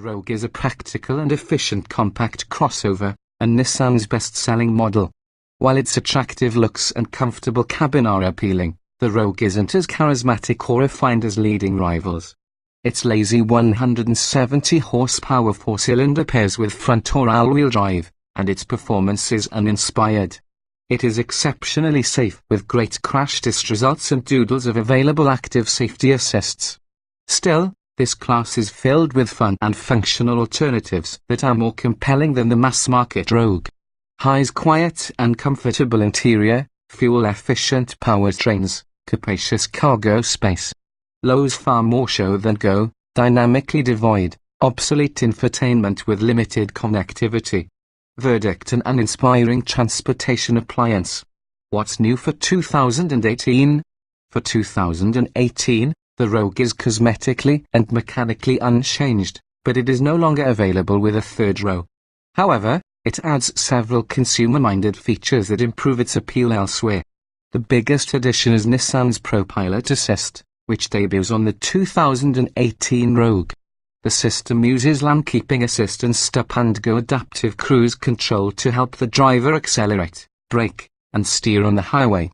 Rogue is a practical and efficient compact crossover, and Nissan's best-selling model. While its attractive looks and comfortable cabin are appealing, the Rogue isn't as charismatic or refined as leading rivals. Its lazy 170 horsepower four-cylinder pairs with front or all-wheel drive, and its performance is uninspired. It is exceptionally safe with great crash test results and doodles of available active safety assists. Still, this class is filled with fun and functional alternatives that are more compelling than the mass-market Rogue. High's quiet and comfortable interior, fuel-efficient powertrains, capacious cargo space. Low's far more show than go, dynamically devoid, obsolete infotainment with limited connectivity. Verdict: an uninspiring transportation appliance. What's new for 2018? For 2018, the Rogue is cosmetically and mechanically unchanged, but it is no longer available with a third row. However, it adds several consumer-minded features that improve its appeal elsewhere. The biggest addition is Nissan's ProPilot Assist, which debuts on the 2018 Rogue. The system uses lane-keeping assist and stop-and-go adaptive cruise control to help the driver accelerate, brake, and steer on the highway.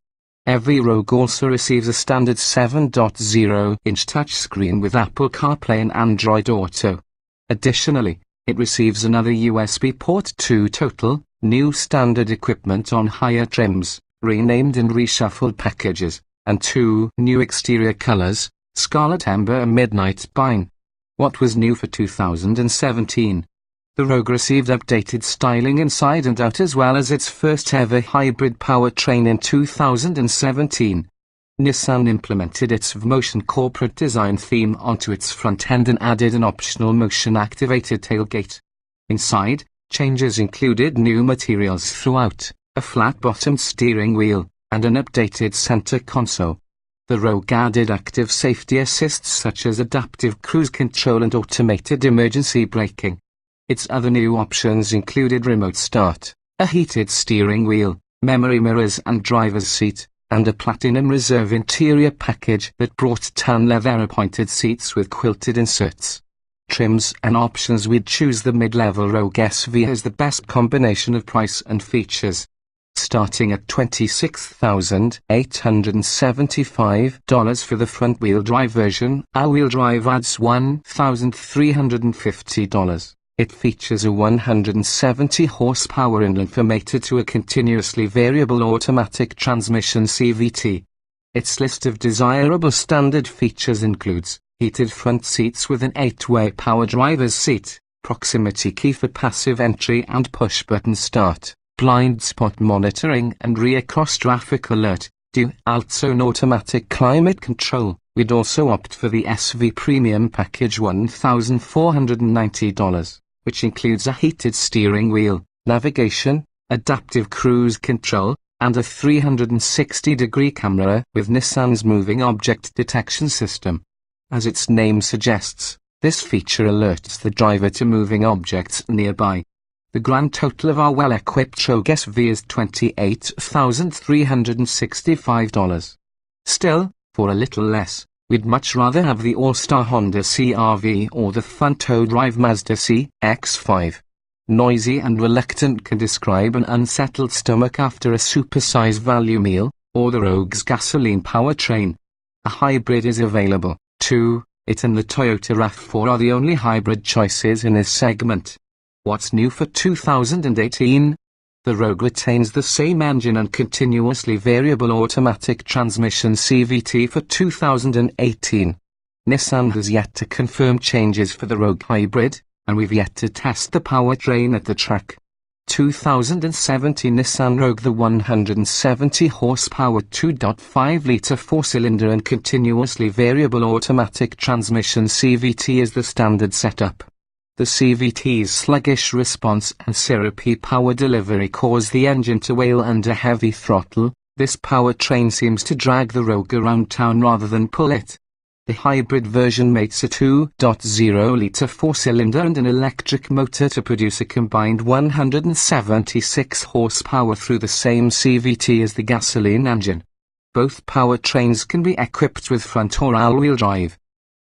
Every Rogue also receives a standard 7.0-inch touchscreen with Apple CarPlay and Android Auto. Additionally, it receives another USB port, 2 total, new standard equipment on higher trims, renamed and reshuffled packages, and 2 new exterior colors, Scarlet Ember and Midnight Pine. What was new for 2017? The Rogue received updated styling inside and out as well as its first ever hybrid powertrain in 2017. Nissan implemented its V-Motion corporate design theme onto its front end and added an optional motion-activated tailgate. Inside, changes included new materials throughout, a flat-bottomed steering wheel, and an updated center console. The Rogue added active safety assists such as adaptive cruise control and automated emergency braking. Its other new options included remote start, a heated steering wheel, memory mirrors and driver's seat, and a Platinum Reserve interior package that brought tan leather appointed seats with quilted inserts. Trims and options: we'd choose the mid-level Rogue SV as the best combination of price and features. Starting at $26,875 for the front-wheel drive version, all-wheel drive adds $1,350. It features a 170 horsepower inline four mated to a continuously variable automatic transmission CVT. Its list of desirable standard features includes heated front seats with an 8-way power driver's seat, proximity key for passive entry and push-button start, blind spot monitoring and rear cross-traffic alert, dual-zone automatic climate control. We'd also opt for the SV Premium Package $1,490. Which includes a heated steering wheel, navigation, adaptive cruise control, and a 360-degree camera with Nissan's moving object detection system. As its name suggests, this feature alerts the driver to moving objects nearby. The grand total of our well-equipped Rogue SV is $28,365. Still, for a little less, we'd much rather have the all-star Honda CR-V or the front-tow drive Mazda CX-5. Noisy and reluctant can describe an unsettled stomach after a supersized value meal, or the Rogue's gasoline powertrain. A hybrid is available, too. It and the Toyota RAV4 are the only hybrid choices in this segment. What's new for 2018? The Rogue retains the same engine and continuously variable automatic transmission CVT for 2018. Nissan has yet to confirm changes for the Rogue Hybrid, and we've yet to test the powertrain at the track. 2017 Nissan Rogue: the 170 horsepower 2.5-litre four-cylinder and continuously variable automatic transmission CVT is the standard setup. The CVT's sluggish response and syrupy power delivery cause the engine to wail under heavy throttle. This powertrain seems to drag the Rogue around town rather than pull it. The hybrid version mates a 2.0-litre four-cylinder and an electric motor to produce a combined 176 horsepower through the same CVT as the gasoline engine. Both powertrains can be equipped with front or all-wheel drive.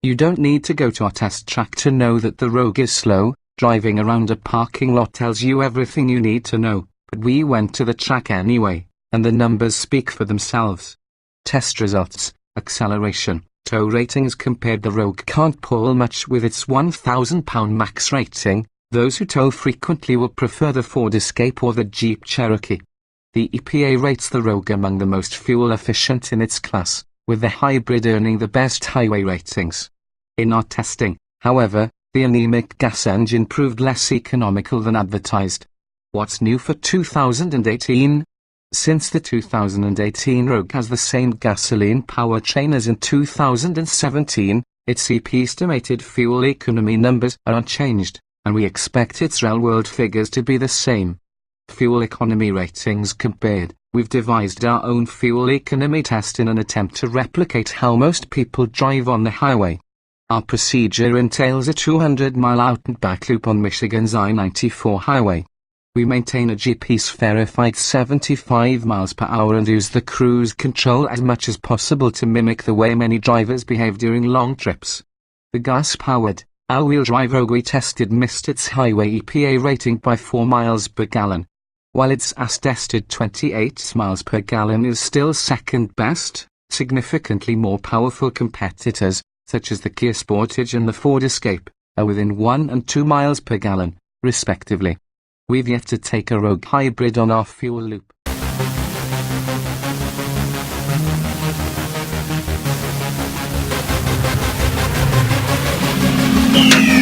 You don't need to go to our test track to know that the Rogue is slow. Driving around a parking lot tells you everything you need to know, but we went to the track anyway, and the numbers speak for themselves. Test results, acceleration, tow ratings compared. The Rogue can't pull much with its £1,000 max rating. Those who tow frequently will prefer the Ford Escape or the Jeep Cherokee. The EPA rates the Rogue among the most fuel efficient in its class, with the hybrid earning the best highway ratings. In our testing, however, the anemic gas engine proved less economical than advertised. What's new for 2018? Since the 2018 Rogue has the same gasoline powertrain as in 2017, its estimated fuel economy numbers are unchanged, and we expect its real-world figures to be the same. Fuel economy ratings compared. We've devised our own fuel economy test in an attempt to replicate how most people drive on the highway. Our procedure entails a 200-mile out-and-back loop on Michigan's I-94 highway. We maintain a GPS-verified 75 miles per hour and use the cruise control as much as possible to mimic the way many drivers behave during long trips. The gas-powered, all-wheel drive Rogue we tested missed its highway EPA rating by 4 miles per gallon. While its as-tested 28 miles per gallon is still second best, significantly more powerful competitors, such as the Kia Sportage and the Ford Escape, are within 1 and 2 miles per gallon, respectively. We've yet to take a Rogue hybrid on our fuel loop. Yeah.